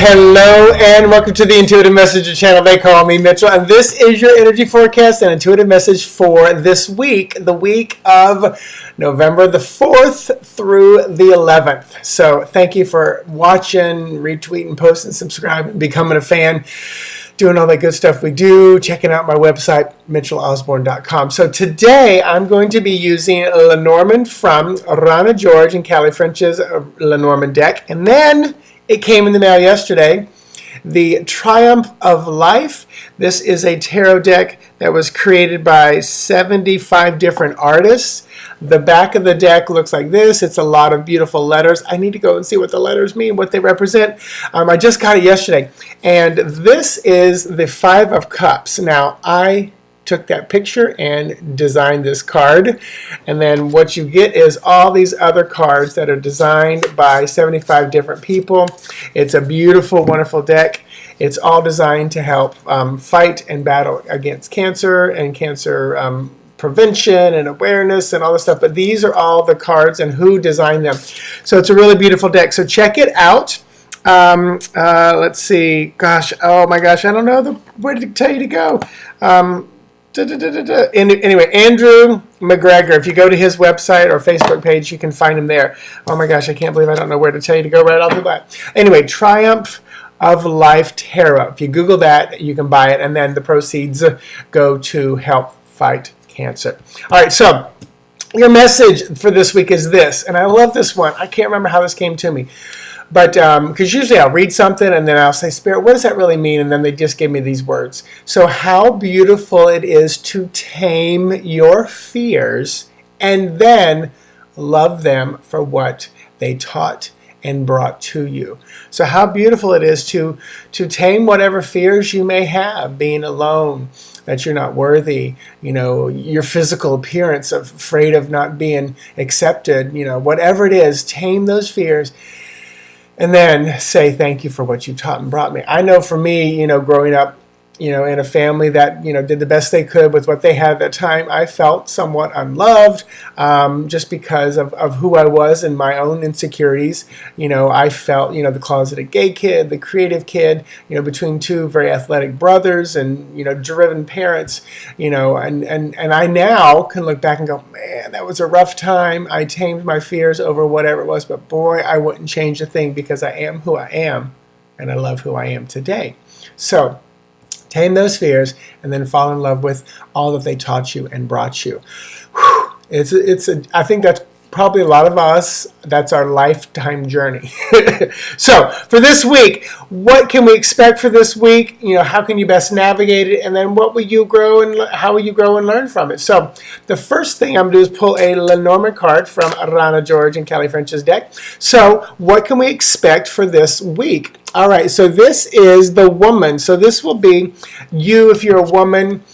Hello and welcome to the Intuitive Messenger channel. They call me Mitchell, and this is your energy forecast and intuitive message for this week, the week of November the 4th through the 11th. So thank you for watching, retweeting, posting, subscribing, becoming a fan, doing all that good stuff we do, checking out my website, mitchellosborne.com. So today I'm going to be using Lenormand from Rana George and Callie French's Lenormand deck, and then it came in the mail yesterday, the Triumph of Life. This is a tarot deck that was created by 75 different artists. The back of the deck looks like this. It's a lot of beautiful letters. I need to go and see what the letters mean, what they represent. I just got it yesterday. And this is the Five of Cups. Now, I took that picture and designed this card, and then what you get is all these other cards that are designed by 75 different people. It's a beautiful, wonderful deck. It's all designed to help fight and battle against cancer and cancer prevention and awareness and all this stuff, but these are all the cards and who designed them. So it's a really beautiful deck, so check it out. Let's see, gosh, oh my gosh, I don't know where to tell you to go. Anyway, Andrew McGregor, if you go to his website or Facebook page, you can find him there. Oh my gosh, I can't believe I don't know where to tell you to go right off the bat. Anyway, Triumph of Life Tarot. If you Google that, you can buy it, and then the proceeds go to help fight cancer. All right, so your message for this week is this, and I love this one. I can't remember how this came to me. But because usually I'll read something and then I'll say, Spirit, what does that really mean? And then they just give me these words. So how beautiful it is to tame your fears and then love them for what they taught and brought to you. So how beautiful it is to tame whatever fears you may have, being alone, that you're not worthy, your physical appearance, afraid of not being accepted, whatever it is, tame those fears. And then say thank you for what you taught and brought me. I know for me, growing up, in a family that, did the best they could with what they had at that time, I felt somewhat unloved just because of who I was and my own insecurities. I felt, the closeted gay kid, the creative kid, between two very athletic brothers and, driven parents, and I now can look back and go, man, that was a rough time. I tamed my fears over whatever it was, but boy, I wouldn't change a thing because I am who I am and I love who I am today. So, tame those fears, and then fall in love with all that they taught you and brought you. I think that's probably a lot of us, that's our lifetime journey. So for this week, what can we expect for this week? How can you best navigate it? And then what will you grow and how will you grow and learn from it? So the first thing I'm going to do is pull a Lenormand card from Rana George and Callie French's deck. So what can we expect for this week? All right, so this is the woman. So this will be you if you're a woman.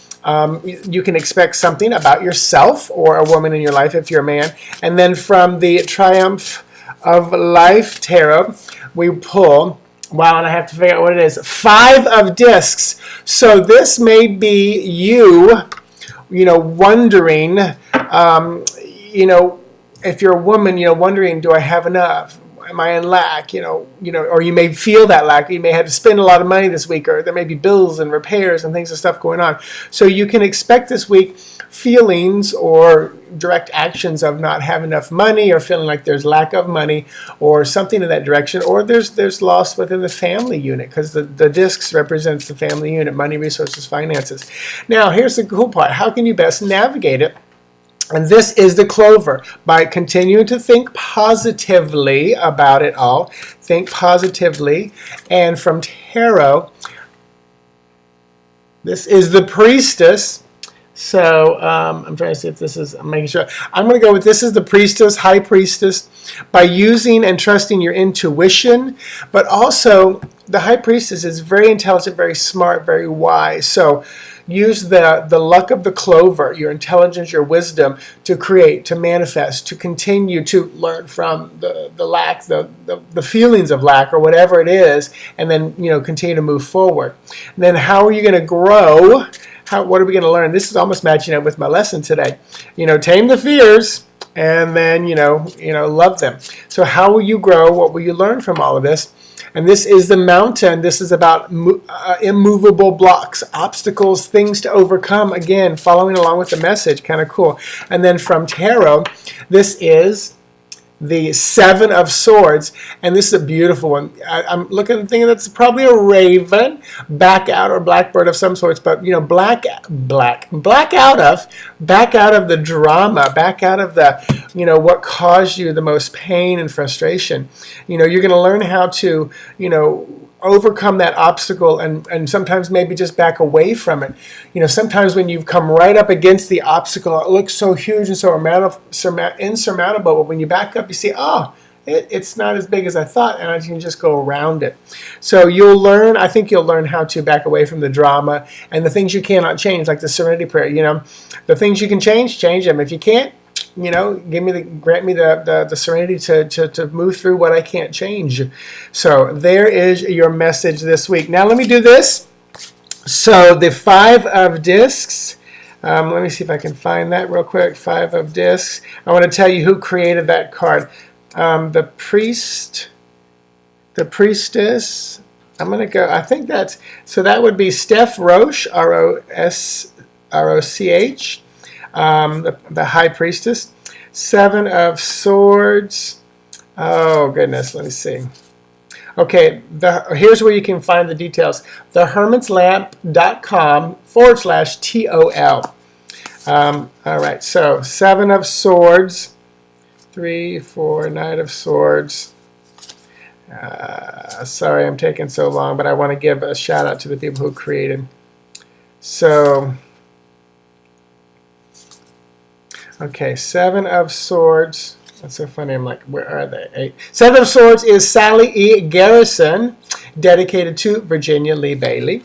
You can expect something about yourself or a woman in your life if you're a man. And then from the Triumph of Life Tarot, we pull, wow, and I have to figure out what it is, 5 of discs. So this may be you, wondering, if you're a woman, wondering, do I have enough? Am I in lack? Or you may feel that lack. You may have to spend a lot of money this week, or there may be bills and repairs and things and stuff going on. So you can expect this week feelings or direct actions of not having enough money, or feeling like there's lack of money, or something in that direction. Or there's loss within the family unit, because the discs represents the family unit: money, resources, finances. Now, here's the cool part: how can you best navigate it? And this is the clover. By continuing to think positively about it all, think positively. And from tarot, this is the priestess. So I'm trying to see if this is, I'm making sure. I'm going to go with this is the priestess, high priestess. By using and trusting your intuition, but also the high priestess is very intelligent, very smart, very wise. So use the luck of the clover, your intelligence, your wisdom, to create, to manifest, to continue to learn from the lack, the feelings of lack, or whatever it is, and then continue to move forward. And then how are you going to grow? What are we going to learn? This is almost matching up with my lesson today. Tame the fears, and then love them. So how will you grow? What will you learn from all of this? And this is the mountain. This is about immovable blocks, obstacles, things to overcome. Again, following along with the message, kind of cool. And then from tarot, this is the Seven of Swords, and this is a beautiful one. I'm looking and thinking that's probably a raven, back out, or blackbird of some sorts, but you know, back out of the drama, back out of the, you know, what caused you the most pain and frustration. You know, you're going to learn how to, you know, overcome that obstacle, and sometimes maybe just back away from it. You know, sometimes when you've come right up against the obstacle, it looks so huge and so insurmountable, but when you back up, you see, oh, it's not as big as I thought, and I can just go around it. So you'll learn, I think you'll learn how to back away from the drama and the things you cannot change, like the Serenity Prayer. You know, the things you can change them. If you can't, you know, grant me the serenity to move through what I can't change. So there is your message this week. Now let me do this. So the Five of Discs. Let me see if I can find that real quick. Five of Discs. I want to tell you who created that card. The Priestess. I'm going to go. I think that's, so that would be Steph Roche, Rosch. The High Priestess. Seven of Swords. Oh goodness, let me see. Okay, here's where you can find the details. thehermitslamp.com/TOL. All right, so Seven of Swords, 3, 4, Knight of Swords. Sorry I'm taking so long, but I want to give a shout out to the people who created. So, okay, Seven of Swords. That's so funny. I'm like, where are they? 8. Seven of Swords is Sally E. Garrison, dedicated to Virginia Lee Bailey.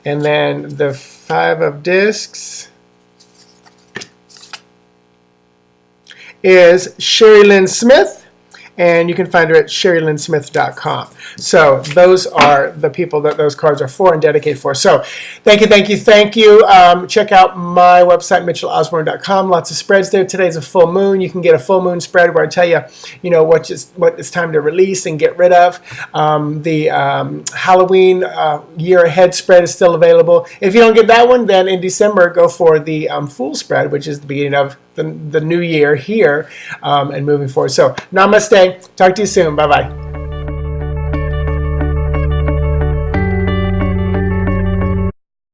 And then the Five of Discs is Sherry Lynn Smith, and you can find her at SherryLynnSmith.com. So those are the people that those cards are for and dedicated for. So thank you. Check out my website, MitchellOsborne.com. Lots of spreads there. Today's a full moon. You can get a full moon spread where I tell you, you know, what it's time to release and get rid of. The Halloween year ahead spread is still available. If you don't get that one, then in December, go for the full spread, which is the beginning of the new year here and moving forward. So namaste. Talk to you soon. Bye-bye.